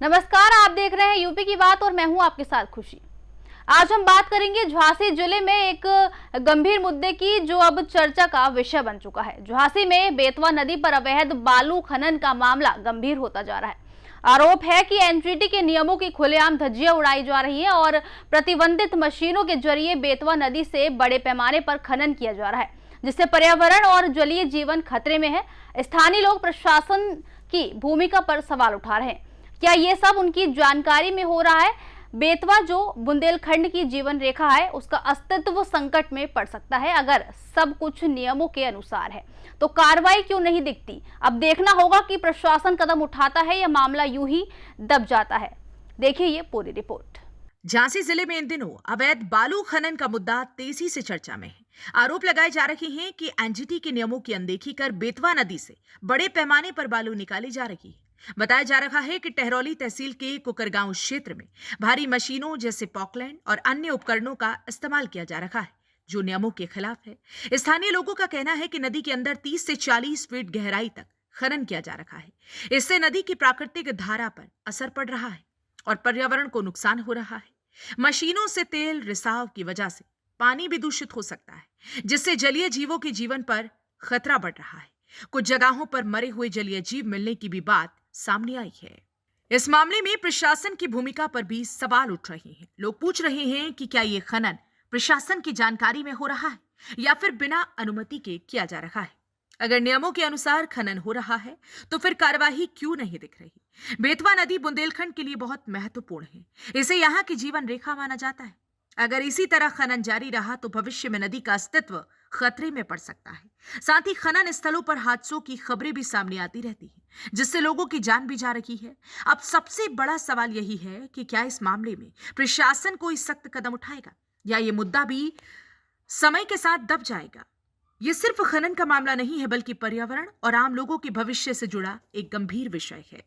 नमस्कार, आप देख रहे हैं यूपी की बात और मैं हूं आपके साथ खुशी। आज हम बात करेंगे झांसी जिले में एक गंभीर मुद्दे की जो अब चर्चा का विषय बन चुका है। झांसी में बेतवा नदी पर अवैध बालू खनन का मामला गंभीर होता जा रहा है। आरोप है कि एनजीटी के नियमों की खुलेआम धज्जियां उड़ाई जा रही है और प्रतिबंधित मशीनों के जरिए बेतवा नदी से बड़े पैमाने पर खनन किया जा रहा है, जिससे पर्यावरण और जलीय जीवन खतरे में है। स्थानीय लोग प्रशासन की भूमिका पर सवाल उठा रहे हैं। क्या ये सब उनकी जानकारी में हो रहा है? बेतवा जो बुंदेलखंड की जीवन रेखा है, उसका अस्तित्व संकट में पड़ सकता है। अगर सब कुछ नियमों के अनुसार है तो कार्रवाई क्यों नहीं दिखती? अब देखना होगा कि प्रशासन कदम उठाता है या मामला यूं ही दब जाता है। देखिए ये पूरी रिपोर्ट। झांसी जिले में इन दिनों अवैध बालू खनन का मुद्दा तेजी से चर्चा में है। आरोप लगाए जा रहे हैं कि एनजीटी के नियमों की अनदेखी कर बेतवा नदी से बड़े पैमाने पर बालू निकाली जा रही है। बताया जा रहा है कि टहरौली तहसील के कुकरगांव क्षेत्र में भारी मशीनों जैसे पॉकलैंड और अन्य उपकरणों का इस्तेमाल किया जा रहा है, जो नियमों के खिलाफ है। स्थानीय लोगों का कहना है कि नदी के अंदर 30 से 40 फीट गहराई तक खनन किया जा रहा है। इससे नदी की प्राकृतिक धारा पर असर पड़ रहा है और पर्यावरण को नुकसान हो रहा है। मशीनों से तेल रिसाव की वजह से पानी भी दूषित हो सकता है, जिससे जलीय जीवों के जीवन पर खतरा बढ़ रहा है। कुछ जगहों पर मरे हुए जलीय जीव मिलने की भी बात सामने आई है। इस मामले में प्रशासन की भूमिका पर भी सवाल उठ रहे हैं। लोग पूछ रहे हैं कि क्या ये खनन प्रशासन की जानकारी में हो रहा है या फिर बिना अनुमति के किया जा रहा है। अगर नियमों के अनुसार खनन हो रहा है तो फिर कार्यवाही क्यों नहीं दिख रही? बेतवा नदी बुंदेलखंड के लिए बहुत महत्वपूर्ण है। इसे यहाँ की जीवन रेखा माना जाता है। अगर इसी तरह खनन जारी रहा तो भविष्य में नदी का अस्तित्व खतरे में पड़ सकता है। साथ ही खनन स्थलों पर हादसों की खबरें भी सामने आती रहती हैं, जिससे लोगों की जान भी जा रही है। अब सबसे बड़ा सवाल यही है कि क्या इस मामले में प्रशासन कोई सख्त कदम उठाएगा या ये मुद्दा भी समय के साथ दब जाएगा। ये सिर्फ खनन का मामला नहीं है, बल्कि पर्यावरण और आम लोगों के भविष्य से जुड़ा एक गंभीर विषय है।